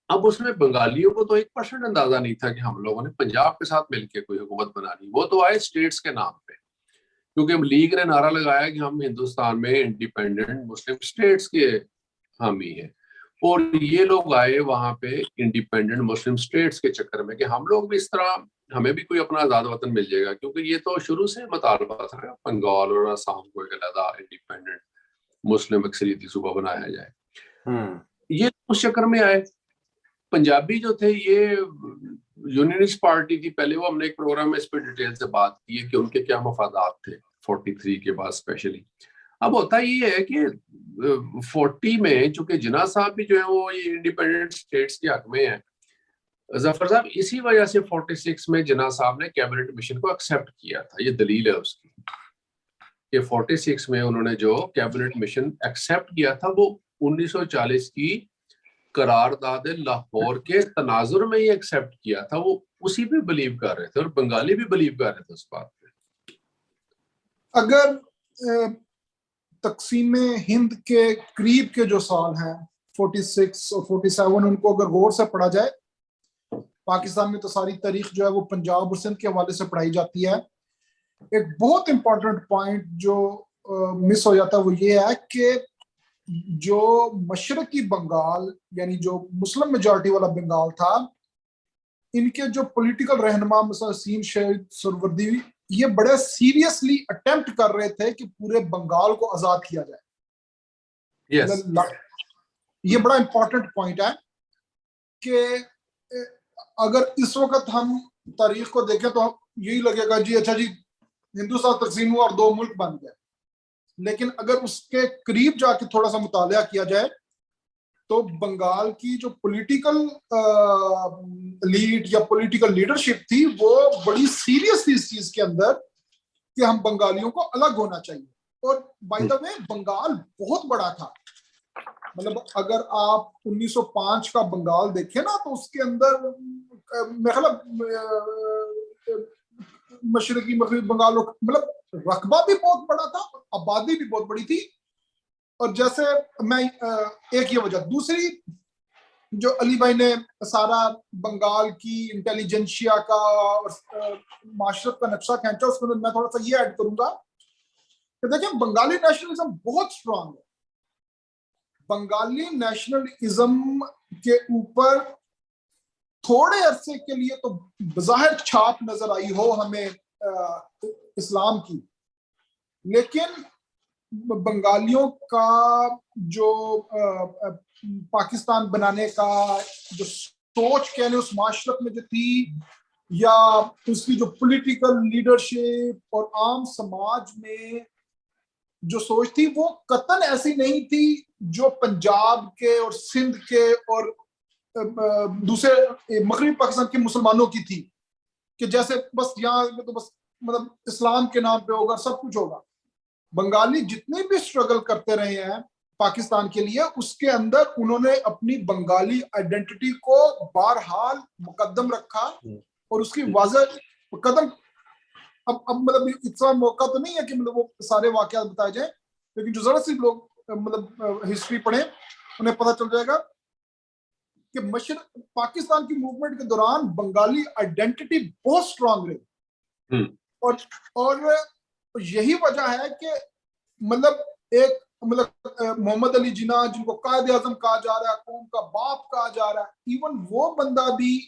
Speaker 3: اب اس میں بنگالیوں کو تو 1% اندازہ نہیں تھا کہ ہم لوگوں نے پنجاب کے ساتھ مل کے کوئی حکومت بنانی. وہ تو آئے اسٹیٹس کے نام پہ, کیونکہ لیگ نے نعرہ لگایا کہ ہم ہندوستان میں انڈیپینڈنٹ مسلم اسٹیٹس کے حامی ہیں, اور یہ لوگ آئے وہاں پہ انڈیپینڈنٹ مسلم اسٹیٹس کے چکر میں کہ ہم لوگ بھی اس طرح, ہمیں بھی کوئی اپنا آزاد وطن مل جائے گا, کیونکہ یہ تو شروع سے مطالبہ تھا بنگال اور آسام کو ایک علیحدہ انڈیپینڈنٹ مسلم اکثریتی صوبہ بنایا جائے. یہ اس چکر میں آئے. پنجابی جو تھے یہ یونینسٹ پارٹی تھی پہلے, وہ ہم نے ایک پروگرام میں اس پہ ڈیٹیل سے بات کی ہے کہ ان کے کیا مفادات تھے 43 کے بعد اسپیشلی. اب ہوتا یہ ہے کہ 40 میں چونکہ جناح صاحب بھی جو ہے وہ انڈیپینڈنٹ اسٹیٹس کے حق میں ہیں, ظفر صاحب اسی وجہ سے 46 میں جناح صاحب نے کیبنٹ مشن کو ایکسیپٹ کیا تھا. یہ دلیل ہے اس کی کہ 46 میں انہوں نے جو کیبنٹ مشن ایکسیپٹ کیا تھا وہ 1940 کی قرارداد لاہور کے تناظر میں ہی ایکسیپٹ کیا تھا. وہ اسی پہ بلیو کر رہے تھے اور بنگالی بھی بلیو کر رہے تھے اس بات پہ.
Speaker 4: اگر تقسیم ہند کے قریب کے جو سال ہیں 46 اور 47 ان کو اگر غور سے پڑھا جائے, پاکستان میں تو ساری تاریخ جو ہے وہ پنجاب اور سندھ کے حوالے سے پڑھائی جاتی ہے. ایک بہت امپورٹنٹ پوائنٹ جو مس ہو جاتا ہے وہ یہ ہے کہ جو مشرقی بنگال یعنی جو مسلم میجورٹی والا بنگال تھا, ان کے جو پولیٹیکل رہنما مثلا سین شہید سروردی یہ بڑے سیریسلی اٹیمپٹ کر رہے تھے کہ پورے بنگال کو آزاد کیا جائے. یہ بڑا امپورٹنٹ پوائنٹ ہے کہ اگر اس وقت ہم تاریخ کو دیکھیں تو یہی لگے گا جی اچھا جی ہندوستان تقسیم ہوا اور 2 ملک بن گئے, لیکن اگر اس کے قریب جا کے تھوڑا سا مطالعہ کیا جائے تو بنگال کی جو پولیٹیکل لیڈ یا پولیٹیکل لیڈرشپ تھی وہ بڑی سیریس تھی اس چیز کے اندر کہ ہم بنگالیوں کو الگ ہونا چاہیے. اور بائی دا وے بنگال بہت بڑا تھا, مطلب اگر آپ 1905 کا بنگال دیکھیں نا تو اس کے اندر مشرقی مغربی بنگال مطلب رقبہ بھی بہت بڑا تھا, آبادی بھی بہت بڑی تھی. اور جیسے میں ایک یہ وجہ, دوسری جو علی بھائی نے سارا بنگال کی انٹیلیجنشیا کا اور معاشرت کا نقشہ کھینچا, اس میں تھوڑا سا یہ ایڈ کروں گا کہ دیکھیں بنگالی نیشنلزم بہت اسٹرانگ ہے. بنگالی نیشنلزم کے اوپر تھوڑے عرصے کے لیے تو بظاہر چھاپ نظر آئی ہو ہمیں اسلام کی, لیکن بنگالیوں کا جو پاکستان بنانے کا جو سوچ کہنے اس معاشرت میں جو تھی یا اس کی جو پولیٹیکل لیڈرشپ اور عام سماج میں جو سوچ تھی وہ قطعاً ایسی نہیں تھی جو پنجاب کے اور سندھ کے اور دوسرے مغربی پاکستان کے مسلمانوں کی تھی کہ جیسے بس یہاں تو بس مطلب اسلام کے نام پہ ہوگا سب کچھ ہوگا. بنگالی جتنے بھی اسٹرگل کرتے رہے ہیں پاکستان کے لیے اس کے اندر انہوں نے اپنی بنگالی آئیڈینٹی کو بہرحال مقدم رکھا اور اس کی واضح قدم. اب مطلب اتنا موقع تو نہیں ہے کہ مطلب وہ سارے واقعات بتائے جائیں, لیکن جو ذرا سی لوگ مطلب ہسٹری پڑھیں انہیں پتہ چل جائے گا کہ مشرق پاکستان کی موومنٹ کے دوران بنگالی آئیڈینٹی بہت اسٹرانگ رہی. اور یہی وجہ ہے کہ مطلب ایک مطلب محمد علی جناح جن کو قائد اعظم کہا جا رہا ہے, قوم کا باپ کہا جا رہا ہے, ایون وہ بندہ بھی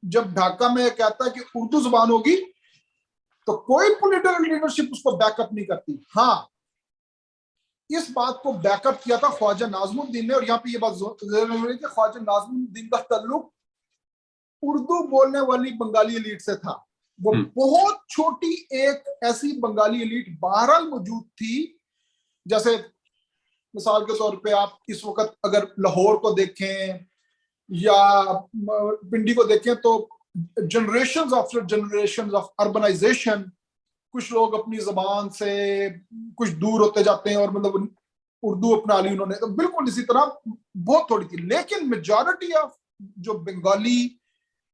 Speaker 4: جب ڈھاکہ میں کہتا ہے کہ اردو زبان ہوگی تو کوئی پولیٹیکل لیڈرشپ اس کو بیک اپ نہیں کرتی. ہاں اس بات کو بیک اپ کیا تھا خواجہ ناظم الدین نے, اور یہاں پہ یہ بات ضروری ہے کہ خواجہ ناظم الدین کا تعلق اردو بولنے والی بنگالی ایلیٹ سے تھا. وہ بہت چھوٹی ایک ایسی بنگالی ایلیٹ بہرحال موجود تھی, جیسے مثال کے طور پہ آپ اس وقت اگر لاہور کو دیکھیں یا پنڈی کو دیکھیں تو generations after generations of urbanization کچھ لوگ اپنی زبان سے کچھ دور ہوتے جاتے ہیں اور مطلب اردو اپنا لی انہوں نے, تو بالکل اسی طرح بہت تھوڑی تھی. لیکن میجورٹی آف جو بنگالی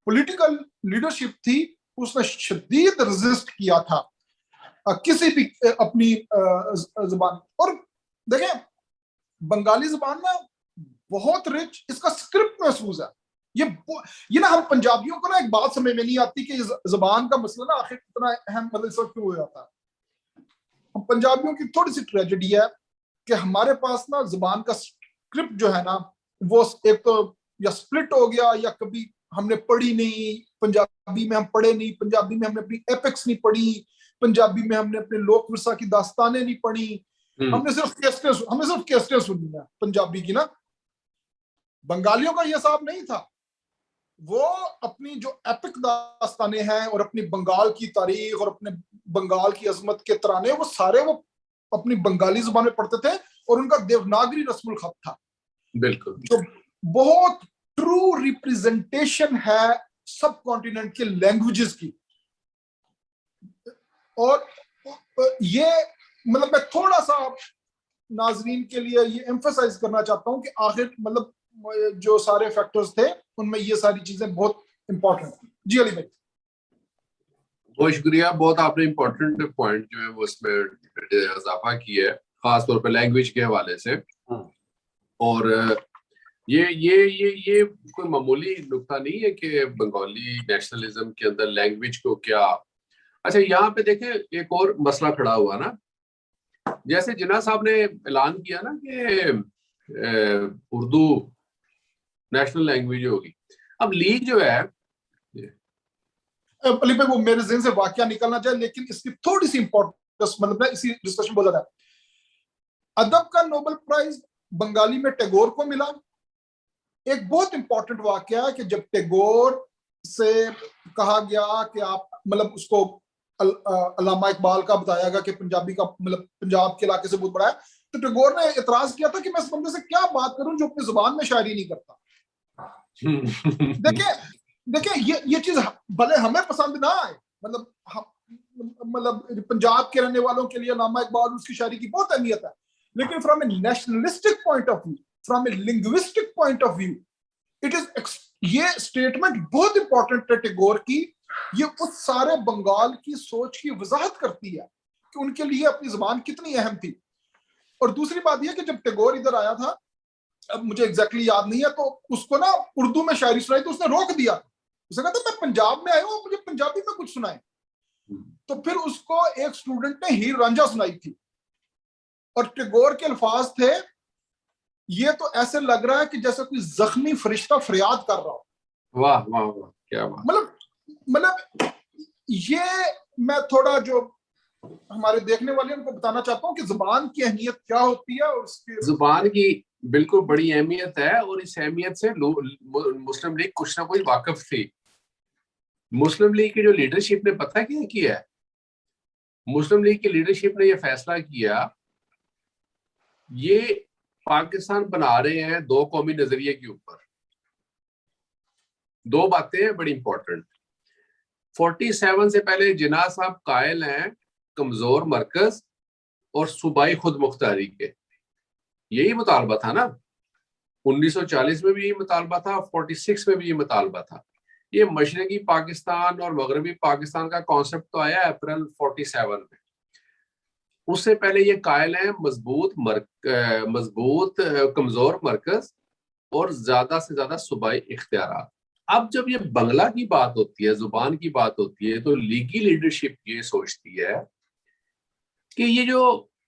Speaker 4: پولیٹیکل لیڈرشپ تھی اس نے شدید ریزسٹ کیا تھا کسی بھی اپنی زبان. اور دیکھیں بنگالی زبان نا بہت رچ، اس کا اسکرپٹ محفوظ ہے. یہ نا ہم پنجابیوں کو نا ایک بات سمجھ میں نہیں آتی کہ زبان کا مسئلہ نا آخر اتنا اہم مطلب اس وقت کیوں ہو جاتا ہے. پنجابیوں کی تھوڑی سی ٹریجڈی ہے کہ ہمارے پاس نا زبان کا اسکرپٹ جو ہے نا وہ ایک تو یا سپلٹ ہو گیا، یا کبھی ہم نے پڑھی نہیں، پنجابی میں ہم پڑھے نہیں، پنجابی میں ہم نے اپنی ایپکس نہیں پڑھی، پنجابی میں ہم نے اپنے لوک ورثہ کی داستانیں نہیں پڑھی، ہم نے صرف کیسٹیں سنی ہیں پنجابی کی نا. بنگالیوں کا یہ حساب نہیں تھا، وہ اپنی جو ایپک داستانیں ہیں اور اپنی بنگال کی تاریخ اور اپنے بنگال کی عظمت کے ترانے وہ سارے وہ اپنی بنگالی زبان میں پڑھتے تھے، اور ان کا دیوناگری رسم الخط تھا.
Speaker 3: بالکل
Speaker 4: جو بہت ٹرو ریپریزنٹیشن ہے سب کانٹیننٹ کے لینگویجز کی. اور یہ مطلب میں تھوڑا سا ناظرین کے لیے یہ ایمفسائز کرنا چاہتا ہوں کہ آخر مطلب جو سارے فیکٹرز تھے ان میں یہ ساری چیزیں بہت امپورٹنٹ ہیں. جی علی بھائی.
Speaker 3: بہت شکریہ. بہت آپ نے امپورٹنٹ پوائنٹ جو ہے وہ اس میں اضافہ کیا ہے، خاص طور پہ لینگویج کے حوالے سے. اور یہ کوئی معمولی نکتہ نہیں ہے کہ بنگالی نیشنلزم کے اندر لینگویج کو کیا. اچھا یہاں پہ دیکھیں ایک اور مسئلہ کھڑا ہوا نا، جیسے جناح صاحب نے اعلان کیا نا کہ اردو نیشنل لینگویج ہوگی. اب لیگ جو ہے
Speaker 4: علی بھائی وہ میرے ذہن سے واقعہ نکلنا چاہے، لیکن اس کی تھوڑی سی امپورٹنس مطلب میں اسی ڈسکشن بولا تھا. ادب کا نوبل پرائز بنگالی میں ٹیگور کو ملا. ایک بہت امپورٹنٹ واقعہ ہے کہ جب ٹیگور سے کہا گیا کہ آپ مطلب اس کو علامہ اقبال کا بتایا گیا کہ پنجابی کا مطلب پنجاب کے علاقے سے بہت بڑا ہے، تو ٹیگور نے اعتراض کیا تھا کہ میں اس بندے سے کیا بات کروں جو اپنی زبان میں شاعری نہیں کرتا. دیکھیں یہ چیز بھلے ہمیں پسند نہ آئے، مطلب پنجاب کے رہنے والوں کے لیے علامہ اقبال اس کی شاعری کی بہت اہمیت ہے، لیکن from a nationalistic point of view, from a linguistic point of view یہ اسٹیٹمنٹ بہت امپورٹنٹ ہے ٹیگور کی. یہ اس سارے بنگال کی سوچ کی وضاحت کرتی ہے کہ ان کے لیے اپنی زبان کتنی اہم تھی. اور دوسری بات یہ کہ جب ٹیگور ادھر آیا تھا، اب مجھے ایگزیکٹلی یاد نہیں ہے، تو اس کو نا اردو میں شاعری سنائی تو اس نے روک دیا. اس نے کہا تھا میں پنجاب میں آیا ہوں، مجھے پنجابی میں کچھ سنائے. تو پھر اس کو ایک اسٹوڈنٹ نے ہیر رانجھا سنائی تھی، اور ٹیگور کے الفاظ تھے یہ تو ایسے لگ رہا ہے کہ جیسے کوئی زخمی فرشتہ فریاد کر رہا ہو.
Speaker 3: واہ واہ واہ کیا بات.
Speaker 4: مطلب یہ میں تھوڑا جو ہمارے دیکھنے والے ان کو بتانا چاہتا ہوں کہ زبان کی اہمیت کیا ہوتی ہے، اور اس کی
Speaker 3: زبان کی بالکل بڑی اہمیت ہے، اور اس اہمیت سے مسلم لیگ کچھ نہ کوئی واقف تھی. مسلم لیگ کی جو لیڈرشپ نے پتہ کیا کیا ہے، مسلم لیگ کی لیڈرشپ نے یہ فیصلہ کیا یہ پاکستان بنا رہے ہیں دو قومی نظریے کے اوپر. دو باتیں ہیں بڑی امپورٹنٹ. 47 سے پہلے جناح صاحب قائل ہیں کمزور مرکز اور صوبائی خود مختاری کے. یہی مطالبہ تھا نا، 1940 میں بھی یہی مطالبہ تھا، 46 میں بھی یہ مطالبہ تھا. یہ مشرقی پاکستان اور مغربی پاکستان کا کانسیپٹ تو آیا اپریل 47 میں. اس سے پہلے یہ قائل ہیں مضبوط کمزور مرکز اور زیادہ سے زیادہ صوبائی اختیارات. اب جب یہ بنگلہ کی بات ہوتی ہے، زبان کی بات ہوتی ہے، تو لیگی لیڈرشپ یہ سوچتی ہے کہ یہ جو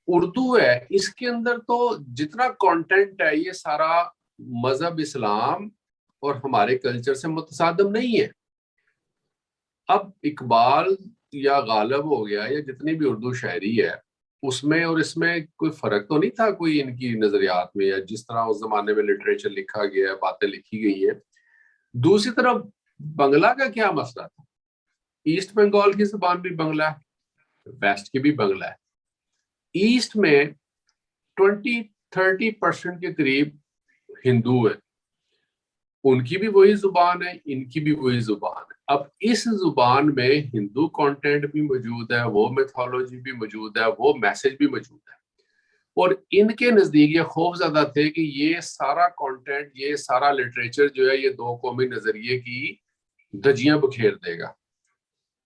Speaker 3: اردو ہے اس کے اندر تو جتنا کانٹینٹ ہے یہ سارا مذہب اسلام اور ہمارے کلچر سے متصادم نہیں ہے. اب اقبال یا غالب ہو گیا یا جتنی بھی اردو شاعری ہے اس میں اور اس میں کوئی فرق تو نہیں تھا کوئی ان کی نظریات میں، یا جس طرح اس زمانے میں لٹریچر لکھا گیا ہے، باتیں لکھی گئی ہیں. دوسری طرف بنگلہ کا کیا مسئلہ تھا؟ ایسٹ بنگال کی زبان بھی بنگلہ ہے، ویسٹ کی بھی بنگلہ ہے. ایسٹ میں 20-30% کے قریب ہندو ہیں، ان کی بھی وہی زبان ہے، ان کی بھی وہی زبان ہے. اب اس زبان میں ہندو کانٹینٹ بھی موجود ہے، وہ میتھولوجی بھی موجود ہے، وہ میسج بھی موجود ہے. اور ان کے نزدیک یہ خوف زدہ تھے کہ یہ سارا کانٹینٹ، یہ سارا لٹریچر جو ہے یہ دو قومی نظریے کی دھجیاں بکھیر دے گا،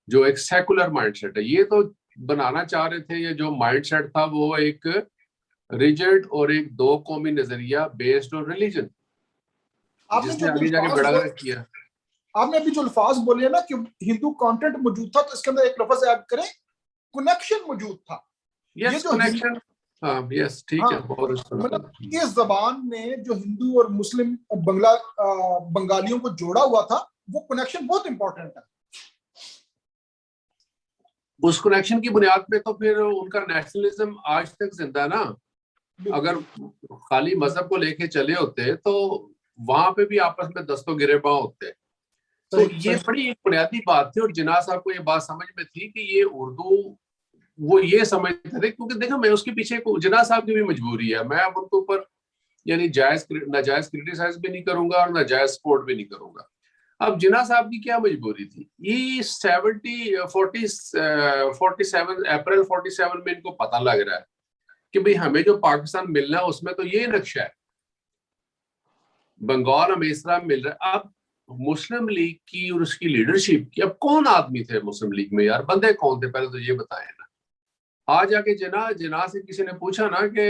Speaker 3: جو ایک سیکولر مائنڈ سیٹ ہے. یہ تو بنانا چاہ رہے تھے، یا جو مائنڈ سیٹ تھا وہ ایک ریجڈ اور ایک دو قومی نظریہ بیسڈ اور ریلیجن، جس نے آگے جا کے بڑا کیا.
Speaker 4: آپ نے ابھی جو الفاظ بولے نا کہ ہندو کانٹینٹ موجود تھا، تو اس کے اندر ایک لفظ ایڈ کریں، کنیکشن موجود تھا.
Speaker 3: یس کنیکشن، ہاں یس ٹھیک ہے.
Speaker 4: مطلب اس زبان نے جو ہندو اور مسلم بنگالیوں کو جوڑا ہوا تھا، وہ کنیکشن بہت امپورٹنٹ ہے.
Speaker 3: اس کنیکشن کی بنیاد پہ تو پھر ان کا نیشنلزم آج تک زندہ نا. اگر خالی مذہب کو لے کے چلے ہوتے تو وہاں پہ بھی آپس میں دستوں گرے باں ہوتے. تو یہ بڑی ایک بنیادی بات تھی، اور جناح صاحب کو یہ بات سمجھ میں تھی کہ یہ اردو، وہ یہ سمجھتے تھے، کیونکہ دیکھو میں اس کے پیچھے جناح صاحب کی بھی مجبوری ہے. میں اب ان کے اوپر یعنی ناجائز کرٹیسائز بھی نہیں کروں گا اور ناجائز سپورٹ بھی نہیں کروں گا. اب جناح صاحب کی کیا مجبوری تھی؟ یہ 47 اپریل 47 میں ان کو پتہ لگ رہا ہے کہ بھئی ہمیں جو پاکستان ملنا ہے اس میں تو یہ نقشہ ہے، بنگال ہمیں اس طرح مل رہا ہے. اب مسلم لیگ کی اور اس کی لیڈرشپ کی، اب کون آدمی تھے مسلم لیگ میں یار؟ بندے کون تھے پہلے تو یہ بتائیں نا. آج آ کے جناح سے کسی نے پوچھا نا کہ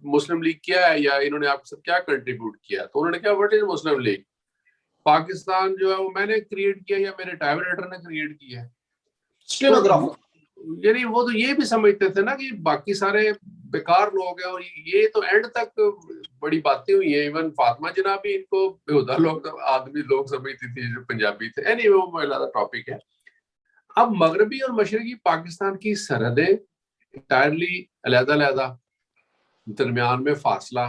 Speaker 3: مسلم لیگ کیا ہے، یا انہوں نے آپ کو کیا کنٹریبیوٹ کیا، تو انہوں نے کہا what is Muslim league? Pakistan جو ہے وہ میں نے کریٹ کیا یا میرے ٹائپ رائٹر نے کریٹ کیا ہے. یعنی وہ تو یہ بھی سمجھتے تھے نا کہ باقی سارے بیکار لوگ ہیں، اور یہ تو اینڈ تک بڑی باتیں ہوئی ہیں. ایون فاطمہ جناح بھی ان کو بےہودہ آدمی لوگ سمجھتی تھی جو پنجابی تھے. اینی وہ علیحدہ ٹاپک ہے. اب مغربی اور مشرقی پاکستان کی سرحدیں انٹائرلی علیحدہ علیحدہ، درمیان میں فاصلہ،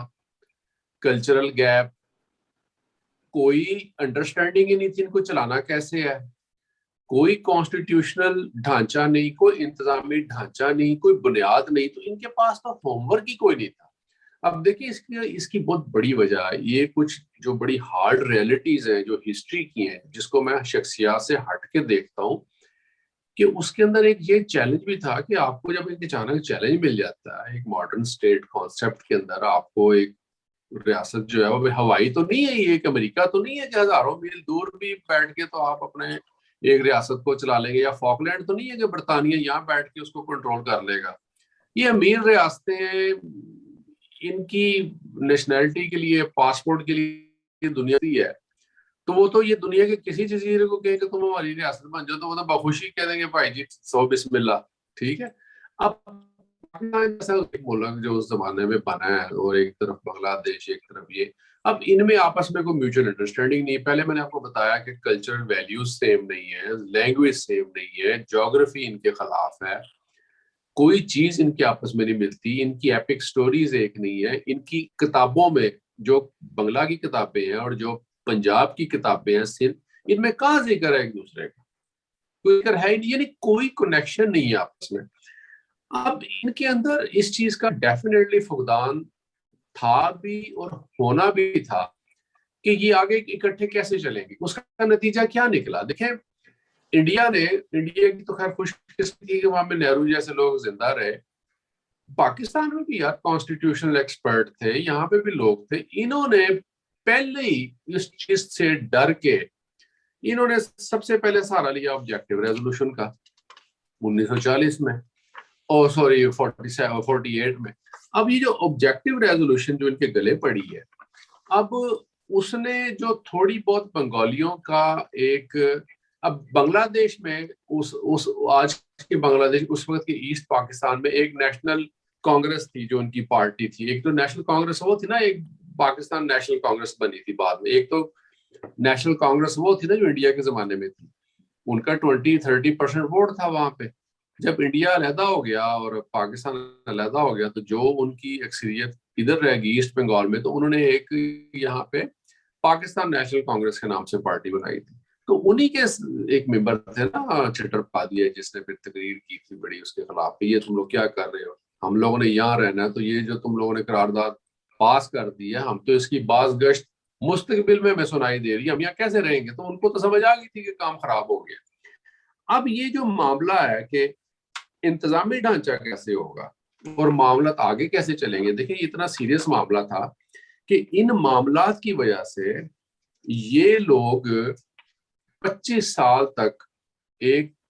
Speaker 3: کلچرل گیپ، کوئی انڈرسٹینڈنگ ہی نہیں تھی ان کو چلانا کیسے ہے. کوئی کانسٹیٹیوشنل ڈھانچہ نہیں، کوئی انتظامی ڈھانچہ نہیں، کوئی بنیاد نہیں. تو ان کے پاس تو ہوم ورک ہی کوئی نہیں تھا. اب دیکھیں اس کی بہت بڑی وجہ ہے یہ کچھ جو بڑی ہارڈ ریئلٹیز ہیں جو ہسٹری کی ہیں، جس کو میں شخصیات سے ہٹ کے دیکھتا ہوں، کہ اس کے اندر ایک یہ چیلنج بھی تھا کہ آپ کو جب ایک اچانک چیلنج مل جاتا ہے ایک ماڈرن اسٹیٹ کانسیپٹ کے اندر، آپ کو ایک ریاست جو ہے وہ ہوائی تو نہیں ہے، یہ ایک امریکہ تو نہیں ہے کہ ہزاروں میل دور بھی بیٹھ کے تو آپ اپنے ایک ریاست کو چلا لیں گے، یا فاکلینڈ تو نہیں ہے کہ برطانیہ یہاں بیٹھ کے اس کو کنٹرول کر لے گا. یہ امیر ریاستیں، ان کی نیشنلٹی کے لیے، پاسپورٹ کے لیے دنیا دی ہے، تو وہ تو یہ دنیا کے کسی جزیرے کو کہیں کہ تم ہماری ریاست بن جاؤ تو وہ تو بخوشی کہہ دیں گے بھائی جی سو بسم اللہ. ٹھیک ہے. اب ایسا ایک ملک جو اس زمانے میں بنا ہے، اور ایک طرف بنگلہ دیش، ایک طرف یہ، اب ان میں آپس میں کوئی میوچل انڈرسٹینڈنگ نہیں. پہلے میں نے آپ کو بتایا کہ کلچرل ویلیوز سیم نہیں ہے، لینگویج سیم نہیں ہے، جیوگرافی ان کے خلاف ہے، کوئی چیز ان کے آپس میں نہیں ملتی، ان کی ایپک سٹوریز ایک نہیں ہے. ان کی کتابوں میں جو بنگلہ کی کتابیں ہیں اور جو پنجاب کی کتابیں ہیں سندھ، ان میں کہاں ذکر ہے ایک دوسرے کا؟ کوئی ذکر ہے نہیں، یعنی کوئی کنیکشن نہیں ہے آپس میں. اب ان کے اندر اس چیز کا ڈیفینیٹلی فقدان تھا بھی اور ہونا بھی تھا کہ یہ آگے اکٹھے کیسے چلیں گے. اس کا نتیجہ کیا نکلا؟ دیکھیں انڈیا کی تو خیر خوش قسمتی کہ وہاں میں نہرو جیسے لوگ زندہ رہے. پاکستان میں بھی یار کانسٹیٹیوشنل ایکسپرٹ تھے، یہاں پہ بھی لوگ تھے. انہوں نے پہلے ہی اس چیز سے ڈر کے انہوں نے سب سے پہلے سہارا لیا آبجیکٹیو ریزولوشن کا 1940 میں، اور سوری 48 میں. اب یہ جو آبجیکٹیو ریزولوشن جو ان کے گلے پڑی ہے، اب اس نے جو تھوڑی بہت بنگالیوں کا ایک، اب بنگلہ دیش میں اس آج کے بنگلہ دیش اس وقت کے ایسٹ پاکستان میں ایک نیشنل کانگریس تھی جو ان کی پارٹی تھی. ایک تو نیشنل کانگریس وہ تھی نا، ایک پاکستان نیشنل کانگریس بنی تھی بعد میں. ایک تو نیشنل کانگریس وہ تھی نا جو انڈیا کے زمانے میں تھی، ان کا 20-30% ووٹ تھا وہاں پہ. جب انڈیا علیحدہ ہو گیا اور پاکستان علیحدہ ہو گیا تو جو ان کی اکثریت ادھر رہ گئی ایسٹ بنگال میں، تو انہوں نے ایک یہاں پہ پاکستان نیشنل کانگریس کے نام سے پارٹی بنائی تھی. تو انہی کے ایک ممبر تھے نا چٹر پادیا، جس نے پھر تقریر کی تھی بڑی اس کے خلاف کہ یہ تم لوگ کیا کر رہے ہو، ہم لوگوں نے یہاں رہنا ہے، تو یہ جو تم لوگوں نے قرارداد پاس کر دی ہے ہم تو اس کی باز گشت مستقبل میں سنائی دے رہی ہے، ہم یہاں کیسے رہیں گے. تو ان کو تو سمجھ آ گئی تھی کہ کام خراب ہو گیا. اب یہ جو معاملہ ہے کہ انتظامی ڈھانچہ کیسے ہوگا اور معاملات آگے کیسے چلیں گے، دیکھیں اتنا سیریس معاملہ تھا کہ ان معاملات کی وجہ سے یہ لوگ 25 سال تک ایک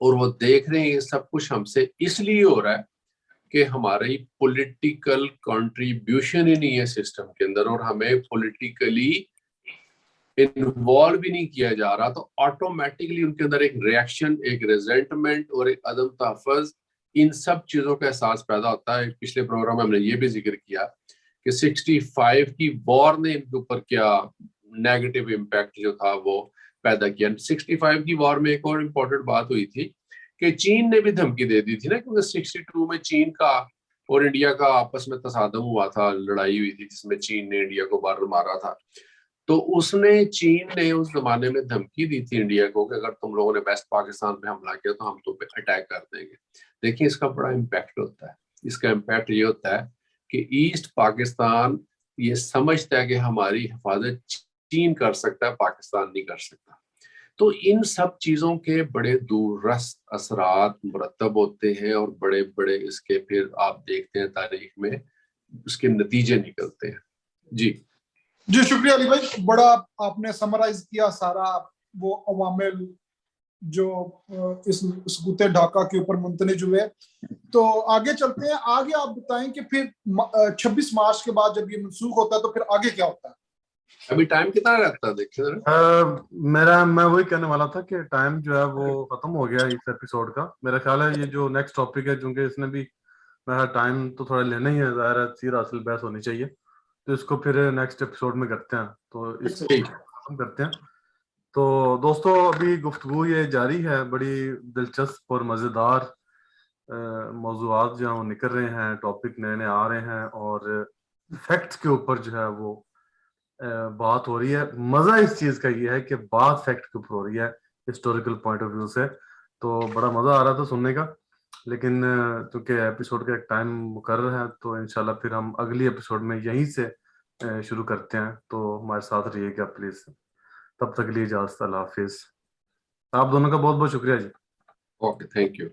Speaker 3: اور وہ دیکھ رہے ہیں یہ سب کچھ ہم سے اس لیے ہو رہا ہے کہ ہماری پولیٹیکل کنٹریبیوشن ہی نہیں ہے سسٹم کے اندر, اور ہمیں پولیٹیکلی انوالو بھی نہیں کیا جا رہا, تو آٹومیٹکلی ان کے اندر ایک ریئیکشن, ایک ریزنٹمنٹ اور ایک عدم تحفظ, ان سب چیزوں کا احساس پیدا ہوتا ہے. پچھلے پروگرام میں ہم نے یہ بھی ذکر کیا کہ 65 کی وار نے ان کے اوپر کیا نیگیٹو امپیکٹ جو تھا وہ پیدا کیا. 65 کی وار میں ایک اور امپورٹنٹ بات ہوئی تھی کہ چین نے بھی دھمکی دے دی تھی نا, کیونکہ 62 میں چین کا اور انڈیا کا آپس میں تصادم ہوا تھا, لڑائی ہوئی تھی جس میں چین نے انڈیا کو بار مارا تھا. تو چین نے اس زمانے میں دھمکی دی تھی انڈیا کو کہ اگر تم لوگوں نے ویسٹ پاکستان پہ حملہ کیا تو ہم تم پہ اٹیک کر دیں گے. دیکھیں اس کا بڑا امپیکٹ ہوتا ہے. اس کا امپیکٹ یہ ہوتا ہے کہ ایسٹ پاکستان یہ سمجھتا ہے کہ ہماری حفاظت چین کر سکتا ہے, پاکستان نہیں کر سکتا. تو ان سب چیزوں کے بڑے دور رس اثرات مرتب ہوتے ہیں, اور بڑے بڑے اس کے پھر آپ دیکھتے ہیں تاریخ میں اس کے نتیجے نکلتے ہیں. جی
Speaker 4: شکریہ علی بھائی, بڑا آپ نے سمرائز کیا سارا وہ عوامل جو اس سقوط ڈھاکہ کے اوپر منتج ہوئے. تو آگے چلتے ہیں, آگے آپ بتائیں کہ پھر 26 مارچ کے بعد جب یہ منسوخ ہوتا ہے تو پھر آگے کیا ہوتا ہے؟
Speaker 3: ابھی ٹائم کتنا رہتا ہے دیکھیں
Speaker 2: میں وہی کہنے والا تھا کہ ٹائم جو ہے وہ ختم ہو گیا اس ایپیسوڈ کا. میرا خیال ہے یہ جو نیکسٹ ٹاپک ہے, چونکہ اس نے بھی میرا ٹائم تو تھوڑا لینا ہی ہے, ظاہر ہے سیر اصل بحث ہونی چاہیے, تو اس کو پھر نیکسٹ ایپیسوڈ میں کرتے ہیں. تو اس کو ختم کرتے ہیں. تو دوستو ابھی گفتگو یہ جاری ہے, بڑی دلچسپ اور مزیدار موضوعات جو ہیں وہ نکل رہے ہیں, ٹاپک نئے نئے آ رہے ہیں, اور فیکٹس کے اوپر جو ہے وہ بات ہو رہی ہے. مزہ اس چیز کا یہ ہے کہ بات فیکٹ کے اوپر ہو رہی ہے ہسٹوریکل پوائنٹ آف ویو سے, تو بڑا مزہ آ رہا تھا سننے کا. لیکن چونکہ ایپیسوڈ کا ایک ٹائم مقرر ہے, تو انشاءاللہ پھر ہم اگلی ایپیسوڈ میں یہیں سے شروع کرتے ہیں. تو ہمارے ساتھ رہیے گا پلیز. تب تک لیے اجازت, اللہ حافظ. آپ دونوں کا بہت بہت شکریہ جی.
Speaker 3: Okay, thank you.